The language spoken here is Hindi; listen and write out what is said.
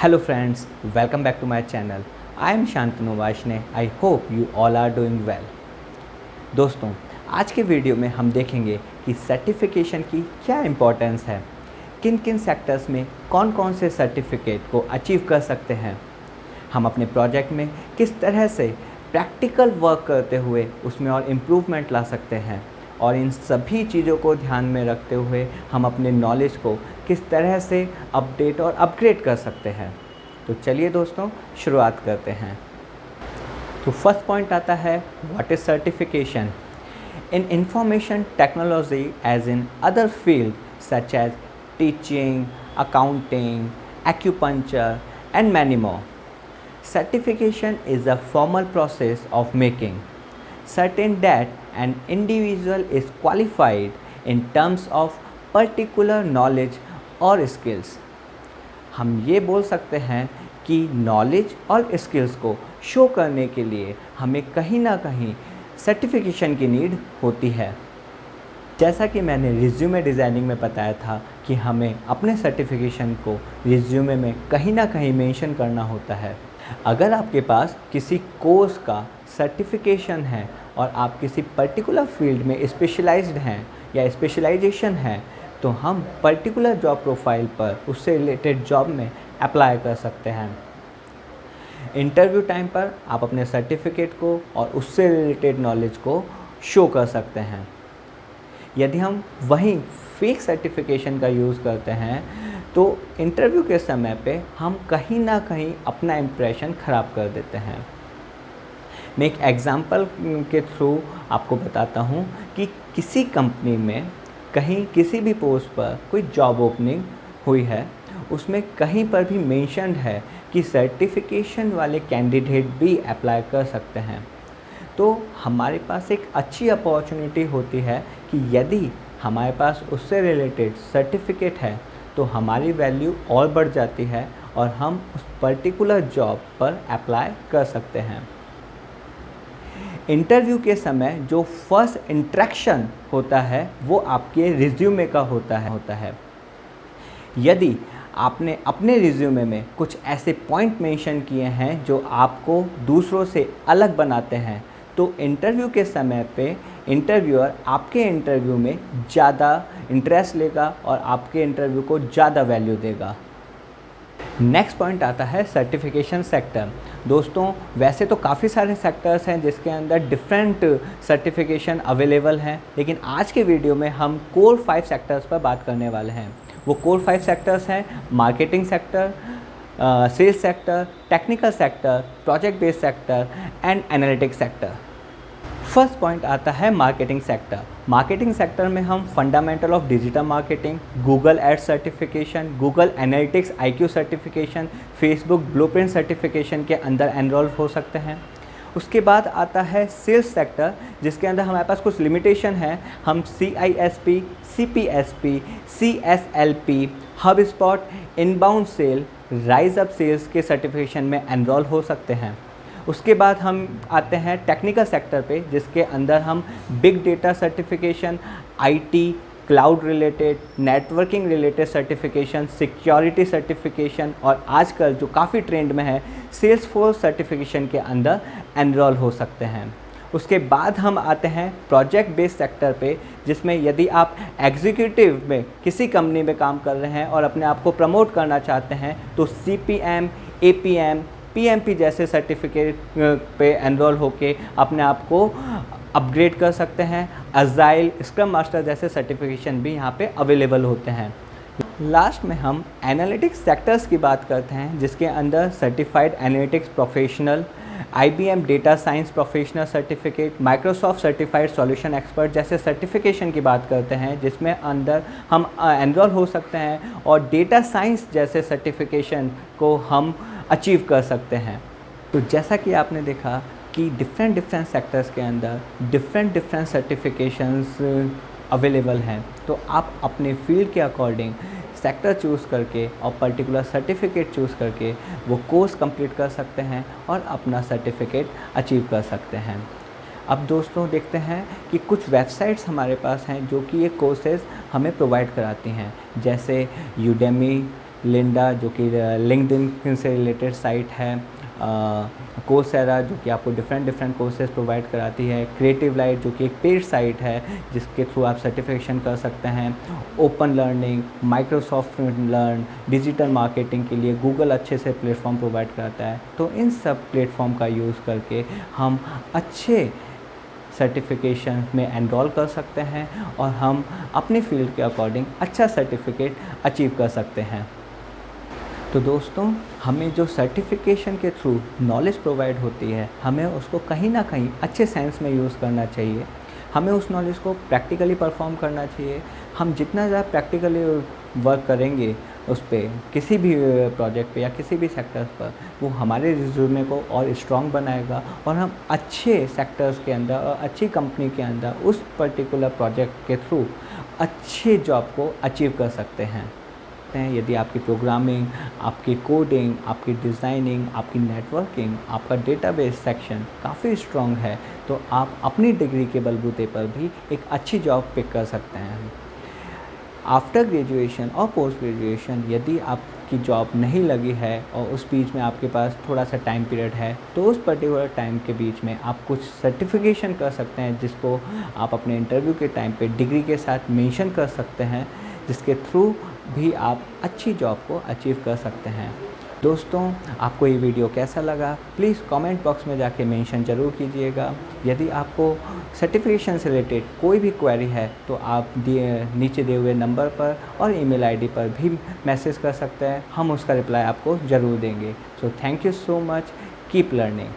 Hello friends, welcome back to my channel. I am Shantanu Vaishne. I hope you all are doing well. दोस्तों, आज के वीडियो में हम देखेंगे कि सर्टिफिकेशन की क्या इम्पोर्टेंस है, किन किन सेक्टर्स में कौन कौन से सर्टिफिकेट को अचीव कर सकते हैं, हम अपने प्रोजेक्ट में किस तरह से प्रैक्टिकल वर्क करते हुए उसमें और इम्प्रूवमेंट ला सकते हैं, और इन सभी चीज़ों को ध्यान में रखते हुए हम अपने नॉलेज को किस तरह से अपडेट और अपग्रेड कर सकते हैं। तो चलिए दोस्तों, शुरुआत करते हैं। तो फर्स्ट पॉइंट आता है, what is certification in information technology as in other field such as teaching, accounting, acupuncture and many more. Certification is a formal process of making certain that an individual is qualified in terms of particular knowledge or skills। हम ये बोल सकते हैं कि नॉलेज और स्किल्स को शो करने के लिए हमें कहीं ना कहीं सर्टिफिकेशन की नीड होती है। जैसा कि मैंने रिज्यूमे डिज़ाइनिंग में बताया था कि हमें अपने सर्टिफिकेशन को रिज्यूमे में कहीं ना कहीं मेंशन करना होता है। अगर आपके पास किसी कोर्स का सर्टिफिकेशन है और आप किसी पर्टिकुलर फील्ड में स्पेशलाइज्ड हैं या स्पेशलाइजेशन है, तो हम पर्टिकुलर जॉब प्रोफाइल पर उससे रिलेटेड जॉब में अप्लाई कर सकते हैं। इंटरव्यू टाइम पर आप अपने सर्टिफिकेट को और उससे रिलेटेड नॉलेज को शो कर सकते हैं। यदि हम वहीं फेक सर्टिफिकेशन का यूज़ करते हैं तो इंटरव्यू के समय पे हम कहीं ना कहीं अपना इम्प्रेशन ख़राब कर देते हैं। मैं एक एग्ज़ाम्पल के थ्रू आपको बताता हूँ कि किसी कंपनी में कहीं किसी भी पोस्ट पर कोई जॉब ओपनिंग हुई है, उसमें कहीं पर भी मेंशन्ड है कि सर्टिफिकेशन वाले कैंडिडेट भी अप्लाई कर सकते हैं। तो हमारे पास एक अच्छी अपॉर्चुनिटी होती है कि यदि हमारे पास उससे रिलेटेड सर्टिफिकेट है तो हमारी वैल्यू और बढ़ जाती है और हम उस पर्टिकुलर जॉब पर अप्लाई कर सकते हैं। इंटरव्यू के समय जो फर्स्ट इंटरेक्शन होता है वो आपके रिज्यूमे का होता है। यदि आपने अपने रिज्यूमे में कुछ ऐसे पॉइंट मेंशन किए हैं जो आपको दूसरों से अलग बनाते हैं, तो इंटरव्यू के समय पे इंटरव्यूअर आपके इंटरव्यू में ज़्यादा इंटरेस्ट लेगा और आपके इंटरव्यू को ज़्यादा वैल्यू देगा। नेक्स्ट पॉइंट आता है सर्टिफिकेशन सेक्टर। दोस्तों, वैसे तो काफ़ी सारे सेक्टर्स हैं जिसके अंदर डिफरेंट सर्टिफिकेशन अवेलेबल हैं, लेकिन आज के वीडियो में हम कोर 5 सेक्टर्स पर बात करने वाले हैं। वो कोर 5 सेक्टर्स हैं marketing sector, sales sector, technical sector, project based sector and analytics sector. First point आता है मार्केटिंग सेक्टर। मार्केटिंग सेक्टर में हम fundamental of digital marketing, Google ad certification, Google analytics IQ certification, Facebook blueprint certification के अंदर एनरोल हो सकते हैं। उसके बाद आता है सेल्स सेक्टर, जिसके अंदर हमारे पास कुछ लिमिटेशन है। हम CISP, CPSP, CSLP, HubSpot, inbound sale, rise up sales के सर्टिफिकेशन में एनरोल हो सकते हैं। उसके बाद हम आते हैं टेक्निकल सेक्टर पे, जिसके अंदर हम big data certification, IT, cloud related, networking related certification, security certification और आजकल जो काफ़ी ट्रेंड में है सेल्सफोर्स सर्टिफिकेशन के अंदर एनरोल हो सकते हैं। उसके बाद हम आते हैं प्रोजेक्ट बेस्ड सेक्टर पे, जिसमें यदि आप एग्जीक्यूटिव में किसी कंपनी में काम कर रहे हैं और अपने आप को प्रमोट करना चाहते हैं, तो CPM, APM, PMP जैसे सर्टिफिकेट पे एनरोल होके अपने आप को अपग्रेड कर सकते हैं। अजाइल, स्क्रम मास्टर जैसे सर्टिफिकेशन भी यहाँ पे अवेलेबल होते हैं। लास्ट में हम एनालिटिक्स सेक्टर्स की बात करते हैं, जिसके अंदर certified analytics professional, IBM data science professional certificate, Microsoft certified solution expert जैसे सर्टिफिकेशन की बात करते हैं, जिसमें अंदर हम एनरोल हो सकते हैं और डेटा साइंस जैसे सर्टिफिकेशन को हम अचीव कर सकते हैं। तो जैसा कि आपने देखा कि डिफरेंट सेक्टर्स के अंदर डिफरेंट सर्टिफिकेशंस अवेलेबल हैं, तो आप अपने फील्ड के अकॉर्डिंग सेक्टर चूज़ करके और पर्टिकुलर सर्टिफिकेट चूज़ करके वो कोर्स कंप्लीट कर सकते हैं और अपना सर्टिफिकेट अचीव कर सकते हैं। अब दोस्तों देखते हैं कि कुछ वेबसाइट्स हमारे पास हैं जो कि ये कोर्सेज़ हमें प्रोवाइड कराती हैं, जैसे यूडेमी, लिंडा जो कि लिंक्डइन से रिलेटेड साइट है, कोर्सेरा जो कि आपको डिफरेंट कोर्सेज प्रोवाइड कराती है, क्रिएटिव लाइट जो कि एक पेड साइट है जिसके थ्रू आप सर्टिफिकेशन कर सकते हैं, open learning, Microsoft learn, digital marketing के लिए गूगल अच्छे से प्लेटफॉर्म प्रोवाइड कराता है। तो इन सब प्लेटफॉर्म का यूज़ करके हम अच्छे सर्टिफिकेशन में एनरोल कर सकते हैं और हम अपनी फील्ड के अकॉर्डिंग अच्छा सर्टिफिकेट अचीव कर सकते हैं। तो दोस्तों, हमें जो सर्टिफिकेशन के थ्रू नॉलेज प्रोवाइड होती है, हमें उसको कहीं ना कहीं अच्छे सेंस में यूज़ करना चाहिए। हमें उस नॉलेज को प्रैक्टिकली परफॉर्म करना चाहिए। हम जितना ज़्यादा प्रैक्टिकली वर्क करेंगे उस पर, किसी भी प्रोजेक्ट पे या किसी भी सेक्टर्स पर, वो हमारे रिज्यूमे को और स्ट्रॉन्ग बनाएगा और हम अच्छे सेक्टर्स के अंदर और अच्छी कंपनी के अंदर उस पर्टिकुलर प्रोजेक्ट के थ्रू अच्छे जॉब को अचीव कर सकते हैं। यदि आपकी प्रोग्रामिंग, आपकी कोडिंग, आपकी डिज़ाइनिंग, आपकी नेटवर्किंग, आपका डेटाबेस सेक्शन काफ़ी स्ट्रॉन्ग है, तो आप अपनी डिग्री के बलबूते पर भी एक अच्छी जॉब पिक कर सकते हैं। आफ्टर ग्रेजुएशन और पोस्ट ग्रेजुएशन यदि आपकी जॉब नहीं लगी है और उस बीच में आपके पास थोड़ा सा टाइम पीरियड है, तो उस पर्टिकुलर टाइम के बीच में आप कुछ सर्टिफिकेशन कर सकते हैं जिसको आप अपने इंटरव्यू के टाइम पे डिग्री के साथ मेंशन कर सकते हैं, जिसके थ्रू भी आप अच्छी जॉब को अचीव कर सकते हैं। दोस्तों, आपको ये वीडियो कैसा लगा प्लीज़ कमेंट बॉक्स में जाके मेंशन ज़रूर कीजिएगा। यदि आपको सर्टिफिकेशन से रिलेटेड कोई भी क्वेरी है तो आप नीचे दिए हुए नंबर पर और ईमेल आईडी पर भी मैसेज कर सकते हैं, हम उसका रिप्लाई आपको ज़रूर देंगे। So thank you so much, keep learning.